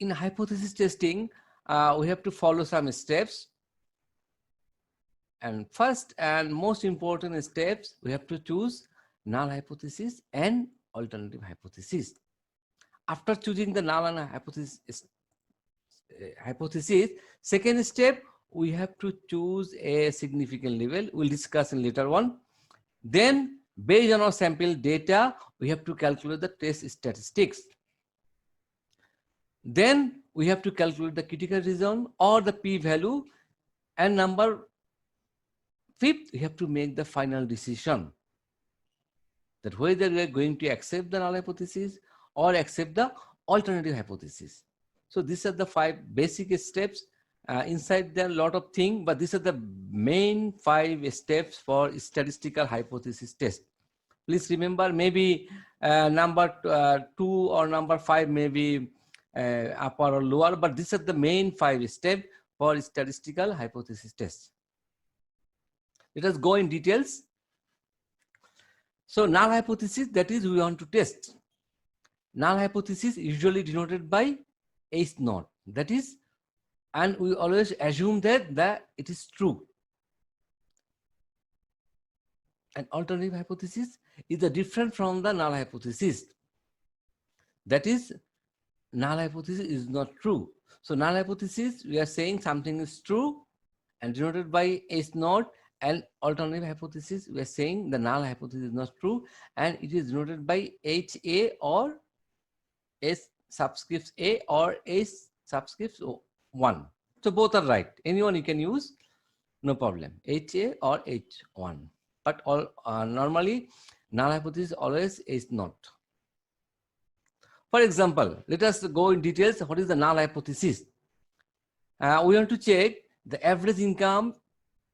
in hypothesis testing, we have to follow some steps. And first and most important steps, we have to choose null hypothesis and alternative hypothesis. After choosing the null and hypothesis, second step, we have to choose a significant level. We'll discuss in later on. Then, based on our sample data, we have to calculate the test statistics. Then, we have to calculate the critical region or the p-value. And number fifth, we have to make the final decision that whether we are going to accept the null hypothesis or accept the alternative hypothesis. So these are the 5 basic steps. Inside there are a lot of things, but these are the main 5 steps for statistical hypothesis test. Please remember, maybe number 2 or number 5 may be upper or lower, but these are the main 5 steps for statistical hypothesis test. Let us go in details. So null hypothesis, that is we want to test. Null hypothesis usually denoted by H naught, that is, and we always assume that it is true. And alternative hypothesis is different from the null hypothesis. That is, null hypothesis is not true. So null hypothesis, we are saying something is true and denoted by H naught, and alternative hypothesis, we are saying the null hypothesis is not true and it is denoted by HA or S subscripts A or S subscripts 1. So both are right. Anyone you can use, no problem. HA or H1. But all normally null hypothesis always is not. For example, let us go in details. What is the null hypothesis? We want to check the average income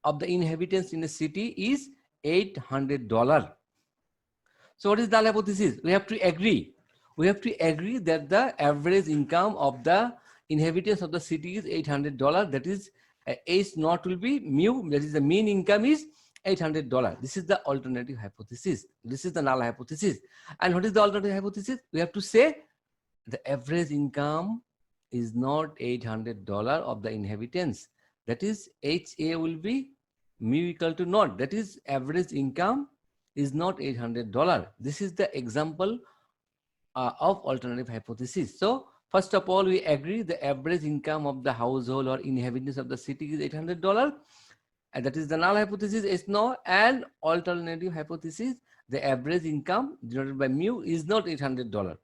of the inhabitants in a city is $800. So what is the null hypothesis? We have to agree. We have to agree that the average income of the inhabitants of the city is $800. That is, H naught will be mu. That is, the mean income is $800. This is the alternative hypothesis. This is the null hypothesis. And what is the alternative hypothesis? We have to say the average income is not $800 of the inhabitants. That is, HA will be mu equal to naught. That is, average income is not $800. This is the example of alternative hypothesis. So first of all, we agree the average income of the household or inhabitants of the city is $800, and that is the null hypothesis is no. And alternative hypothesis, the average income denoted by mu is not $800.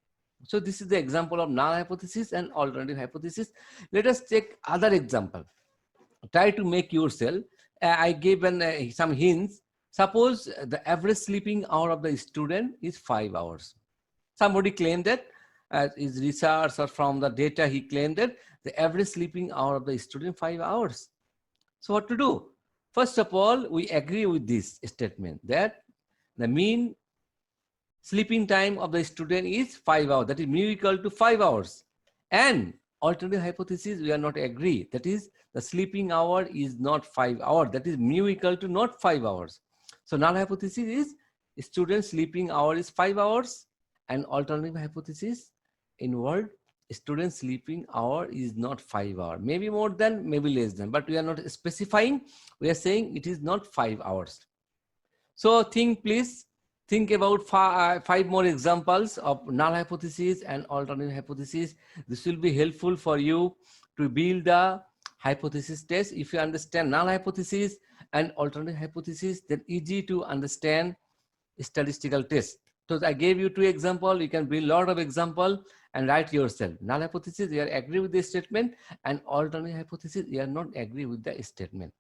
So this is the example of null hypothesis and alternative hypothesis. Let us take other example. Try to make yourself. I gave some hints. Suppose the average sleeping hour of the student is 5 hours. Somebody claimed that, his research or from the data, he claimed that the average sleeping hour of the student 5 hours. So what to do? First of all, we agree with this statement that the mean sleeping time of the student is 5 hours. That is mu equal to 5 hours. And alternative hypothesis, we are not agree. That is, the sleeping hour is not 5 hours. That is mu equal to not 5 hours. So null hypothesis is student sleeping hour is 5 hours. And alternative hypothesis, in word, student sleeping hour is not 5 hours. Maybe more than, maybe less than, but we are not specifying. We are saying it is not 5 hours. So please think about 5 more examples of null hypothesis and alternative hypothesis. This will be helpful for you to build the hypothesis test. If you understand null hypothesis and alternative hypothesis, then easy to understand statistical test. So I gave you 2 examples. You can build a lot of examples and write yourself. Null hypothesis, you are agree with the statement, and alternative hypothesis, you are not agree with the statement.